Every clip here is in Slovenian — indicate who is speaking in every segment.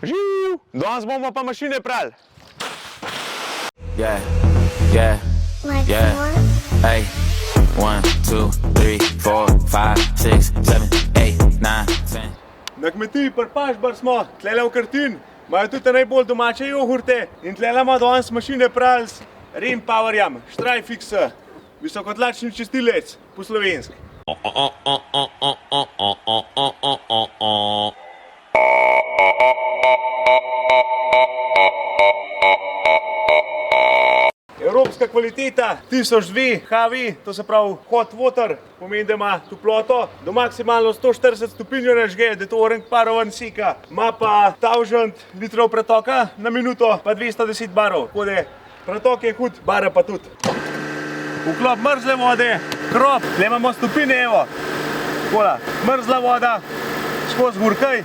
Speaker 1: Živ! Danes bomo pa mašine prali.
Speaker 2: Yeah, yeah,
Speaker 3: Like
Speaker 2: yeah.
Speaker 3: what?
Speaker 2: Hey, 1, 2, 3, 4, 5, 6, 7, 8, 9, 10.
Speaker 1: Na kmetiji pri Pašbar smo, tlele v Krtin, imajo tudi najbolj domače jogurte in tlele ima danes mašine prali s Rim Powerjem, Štrajfix, visokotlačni čistilec po slovenski. Evropska kvaliteta 1002 HV, to se pravi hot water, pomeni, da ima toploto do maksimalno 140 stopinj nažge, da je to orenk parovan sika. Ima pa 1000 litrov pretoka na minuto, pa 210 barov. Tako da pretok je hud, bare pa tudi. Vklop mrzle vode, krop, tle imamo stopine, evo. Kola, mrzla voda, skozi gurkaj,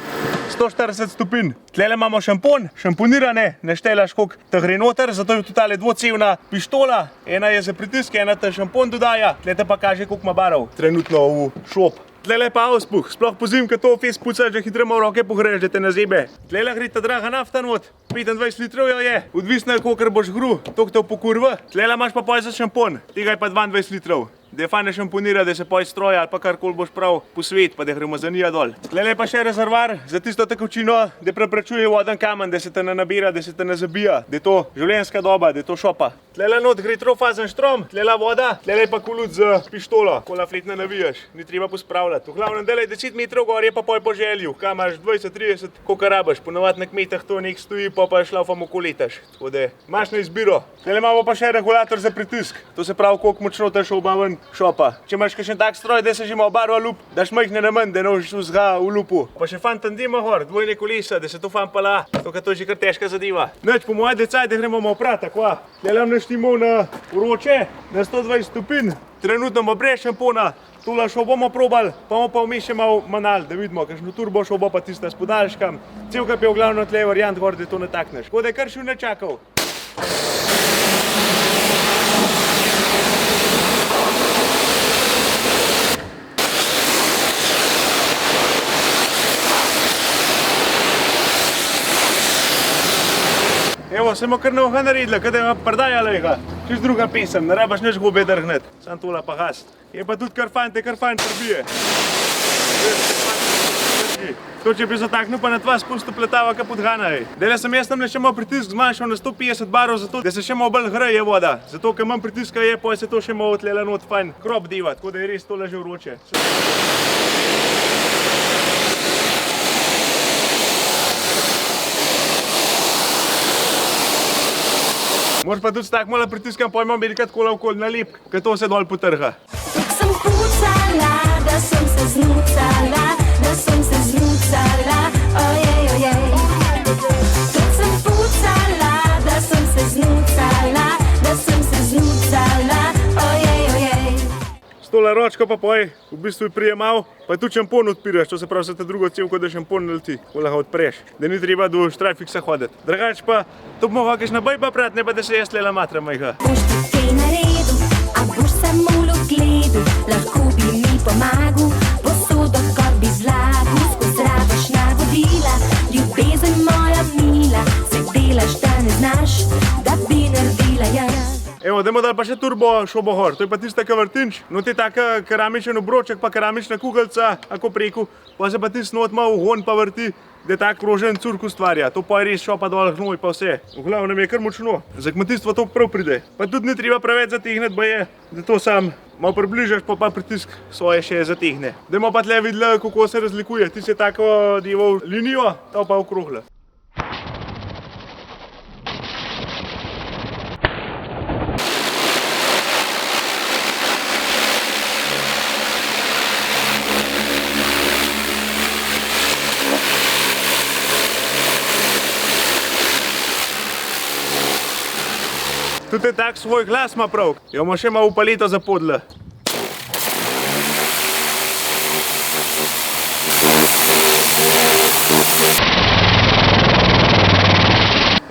Speaker 1: 140 stopinj. Tlele imamo šampon, šamponirane, ne štelaš koliko te gre noter, zato je tudi tale dvocevna pištola. Ena je za pritisk, ena te šampon dodaja, tle te pa kaže koliko ima barov trenutno v šop. Tlele pa auspuh, sploh pozim, kad to fes pucaš, da hitro v roke pogreš, da te ne zebe. Tlele gre ta draga nafta not, 25 litrov jo je, odvisno je kolikor boš gru, toliko te pokurva. Tlele imaš pa poj za šampon, tega je pa 22 litrov. Da je fajn šamponira, da se poj stroja ali pa karkoli boš prav posvet, pa da gre umazanija dol. Tlele pa še rezervar za tisto tekočino, da preprečuje voden kamen, da se te ne nabira, da se te ne zabija, da je to življenjska doba, da je to šopa. Tlele not gre trofazen štrom, tlele voda, tlele pa kolut z pištolo, kola flet ne navijaš, ni treba pospravljati. V glavnem delaj 10 metrov gor je pa poj po želju, kam imaš 20-30, koliko rabaš, ponovadi na kmetah to nek stoji, pa šlaufam okoletaš, tako da imaš na izbiro. Tlele imamo pa še regulator za pritisk, to se pravi, koliko močno te šoba ven šopa. Če imaš kakšen tak stroj, da se že ima obarva lup, daš majhne na manj, da ne boš vzga v lupu. Pa še fan tandema gor, dvojne kolesa, da se to fan pala, to je že kar težka zadeva. Neč, po moje decaj, da gremo oprat, takva. Tlele nam naštimo na vroče, na 120 stopinj, trenutno ima brez šampona. Tula šobo bomo probali, pa bomo pa vmes še malo manal, da vidimo, kakšno turbo šobo pa tista s podaljškam. Celka je v glavno tle variant gor, da to natakneš. Tako da je kar še ne čakal. Evo, se bomo kar novega naredila, kada je prdajala jega. Čist druga pesem, ne rabaš nič gobe drhnet, sam tula pa hast. Je pa tudi kar fajn prbije. To, če bi zataknil pa na tva spusto pletava, ka podgana je. Dele sem jaz tam še malo pritisk zmanjšal na 150 barov, zato da se še malo bolj hreje voda. Zato, ker manj pritiska je, pa se to še malo tlele not fajn krop diva, tako da je res tole že vroče. Moraš pa tudi tak malo pritiskam, pa imam velikrat kola okoli na lep, ker to se dol potrga.
Speaker 3: Tuk sem pucala, da sem se znucala, da sem se znucala, ojej, ojej. Tuk sem pucala, da sem se znucala, da sem se znucala, ojej, ojej.
Speaker 1: S tole ročko pa poj, v bistvu je prijemal, pa tudi šampon odpiraš, to se pravi, se te drugo cevko, da šampon naleti, ko lahko odpreš, da ni treba do Štrajfixa hoditi. Drugač pa, to bomo kakšna bajba prat, ne pa da se jaz tlele matram majha.
Speaker 3: Boš ti kaj naredil, a boš samo gledal, lahko bi mi pomagal, posodo kot bi zlagal, skozi rabaš navodila, ljubezen moja mila, se delaš, da ne znaš, da bi naredila jaz.
Speaker 1: Evo, dajmo dal pa še turbo šobo gor, to je pa tista, ka vrtinč, no ti taka keramičen obroček, pa keramična kugelca, ako preko, pa se pa tist not malo ugon pa vrti, da je tak krožen curk ustvarja, to pa je res šopa dol hnoj pa vse. V glavnem je kar močno, za kmetijstvo to prav pride. Pa tudi ni treba preveč zatehneti, ba je, da to sam malo približaš, pa pritisk svoje še zatehne. Dajmo pa tle videla, kako se razlikuje, ti si tako dival linijo, ta pa okrohla. Tudi tak svoj glas ima prav, jo bomo še malo v paleto zapodla.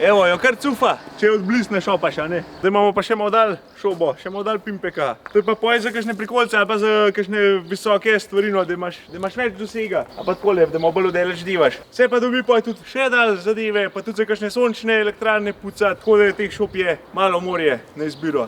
Speaker 1: Evo, jo kar cufa, če od blizu ne šopaš, a ne. Zdaj imamo pa še malo dal šobo, še malo dal pimpeka. To je pa poj za kakšne prikolce ali pa za kakšne visoke stvari, no, da imaš več dosega. A pa takole, da malo bolj odeleč divaš. Se pa dobi pa tudi še dal zadeve, pa tudi za kakšne sončne elektrarne puca, tako da teh šop je malo morje na izbiro.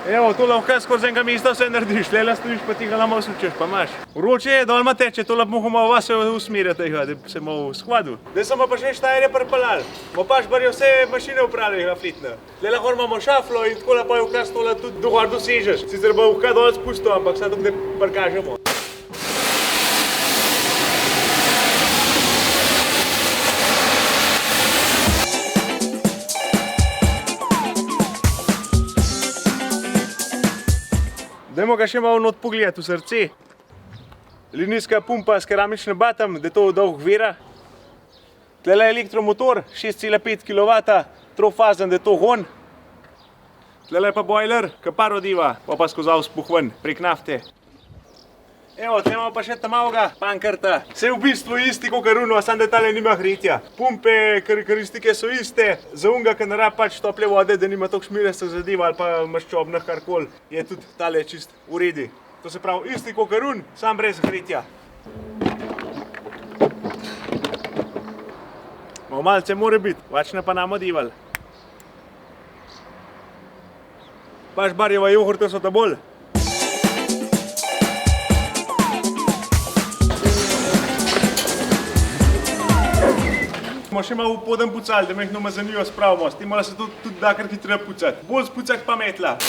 Speaker 1: Evo, to lahko skozi enega mesta vse narediš, lela stojiš pa ti ga malo sučeš, pa imaš. Vroče je, dol ima teče, to lahko malo vas usmerja tega, da se malo shvadil. Zdaj smo pa še štajerje pripeljali, bo pač barjo vse mašine upravili flitne. Lela gor imamo šaflo in tako lepo je vkaz tola tudi dogor dosežeš. Sicer bo vkaz dol spustil, ampak sad tukaj prikažemo. Dajmo ga še malo not pogledati v srce. Linijska pumpa s keramičnim batom, da to dolg vira. Tlele je elektromotor, 6,5 kW, trofazen, da to gon. Tlele je pa boiler, ki par odiva, pa skozi auspuh ven, prek nafte. Evo, tle imamo pa še tamalega pankrta. Vse v bistvu isti kot runo, samo da tale nima hritja. Pumpe, karakteristike so iste, za unga, ki ne rab pač tople vode, da nima toliko šmirastih zadev ali pa maščobnih karkoli, je tudi tale čist v redi. To se pravi isti kot run, samo brez hritja. Malo malce more biti, vačne pa nam odival. Paš barjeva jogurta so ta bolj. Smo še malo v poden pucali, da me jih namazanijo spravimo, s tem mora se tudi dakrat hitreje pucati. Bolj spucak pa metla.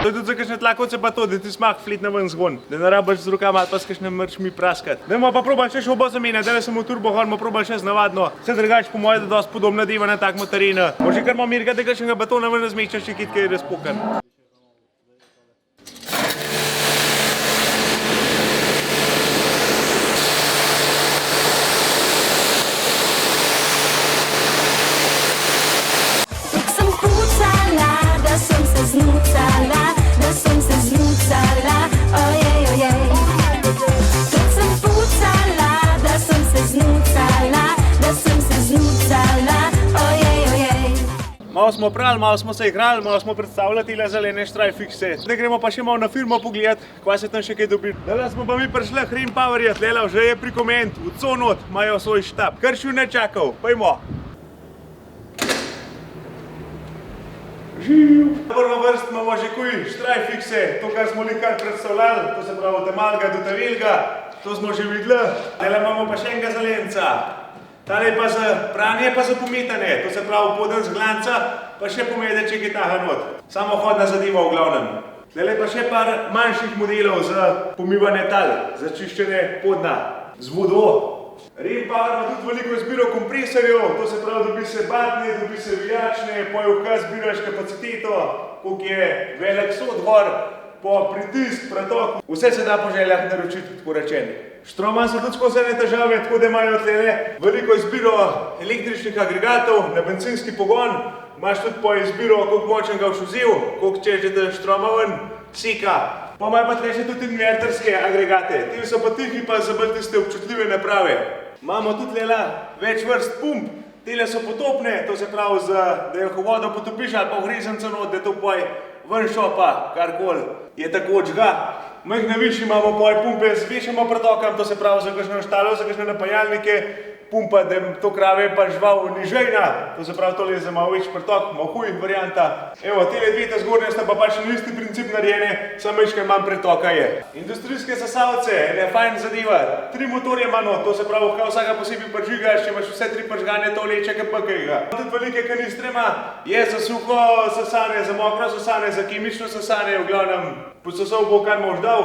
Speaker 1: To je tudi za kakšne tlakovce pa to, da ti smak flitne ven zgon, da ne rabaš z rokama ali pa s kakšne mrčmi praskat. Dajmo pa probali še šobo zamenjati, dale sem v turbo hormo probali še z navadno. Vse drugače po moje, da dosti podobna deva na takmu terenu. Može kar malo mirga, da kakšnega batona ven razmečaš, če kaj je razpokan. Malo smo prali, malo smo se igrali, malo smo predstavljali tile zelene štrajfikse. Zdaj gremo pa še malo na firmo pogledati, kva se tam še kaj dobi. Dala smo pa mi prišli Hrim Powerja, tlele že je prikoment, v Conot imajo svoj štab. Kršil ne čakal, pojmo. Živ! Na prvo vrst imamo že kuj štrajfikse, to kar smo li kar predstavljali, to se pravi od malega do tavelga, to smo že videli. Tele imamo pa še enega zelenca. Tale je pa za pranje, pa za pometanje, to se pravi poden z glanca, pa še pomede, če je taha not. Samohodna zadeva v glavnem. Tele pa še par manjših modelov za pomivanje tal, za čiščenje podna z vodo. Hrim Power ima tudi veliko izbiro kompresorjev, to se pravi, dobi se batne, dobi se vijačne, po vkaz zbiraš kapaciteto, koliko je velik sodvor, po pritisk, pretok, vse se da po željah naročiti, tako rečeni. Štroman so tudi skozi ene težave, tako da imajo tlele veliko izbiro električnih agregatov na bencinski pogon. Imaš tudi po izbiro, koliko močen ga boš vzel, koliko češ, da štroma ven seka. Pa imajo pa tle še tudi inverterske agregate. Ti so pa tihi pa za bolj tiste občutljive naprave. Imamo tudi tlele več vrst pump. Tele so potopne, to se pravi, da jo vodo potopiš ali pa v hrezenco not, da to poj ven šopa, karkoli je tako odžga. Mojih na višji imamo poj pumpe z višjim pretokom, to se pravi za kakšno štalo, za kakšne napajalnike, pumpa, da to krave pa žival nižejna, to se pravi tole je za malo večji pretok, malo huj varianta. Evo, tele dve ta zgornje sta pa pač na isti princip narejene, samo večkaj manj pretoka je. Industrijske sesavce, ene fajn zadeva, 3 motorje imamo, to se pravi, kaj vsaka posebej pržgaš, če imaš vse 3 pržgane, to leče KPK-ga. Tudi velike kanistre ima, je za suho sesane, za mokro sesane, za kemično sesane, v glavnem Pososal bo, kar moš dal.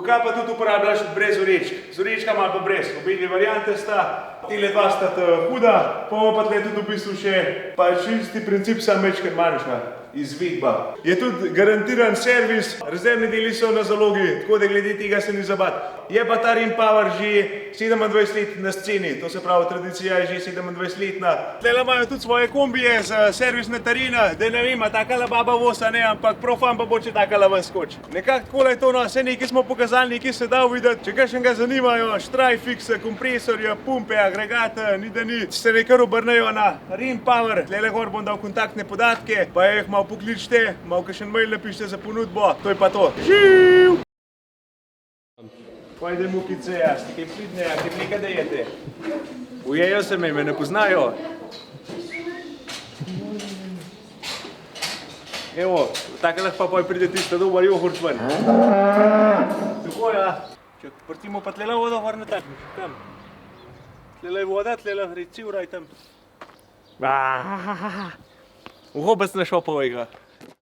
Speaker 1: Kaj pa tudi uporabljaš brez orečk. Z orečkama ali pa brez. Obedve variante sta. Tile dva sta huda, pa pa tle tudi v bistvu še pa čisti princip sam večkrat manjša izvedba. Je tudi garantiran servis, rezervni deli so na zalogi, tako da glede tega se ni zabat. Je pa ta Rim Power že 27 let na sceni, to se pravi, tradicija je že 27-letna. Tlele imajo tudi svoje kombije z servisne tarine, da ne vem, takala baba vosa ne, ampak profan pa bo, če takala ven skoč. Nekako takole je to, no, vse nekaj smo pokazali, nekaj se da videti, če kakšnega zanimajo, štrajfikse, kompresorje, pumpe, agregate, ni da ni, se nekaj obrnejo na Rim Power, tlele gor bom dal kontaktne podatke, pa jih malo pokličite, malo kakšen mail napišite za ponudbo, to je pa to. Živ! Pojde mukice, ste kaj pridne, kaj nekaj dajete. Ujejo se me ne poznajo. Evo, tako lahko pa pride tista dober jogurt ven. Tako, ja. Če vrtimo pa tlele vodo, gor natakneš, kam? Tlele je voda, tlele recivra je tam. Uhobec ne šopovega.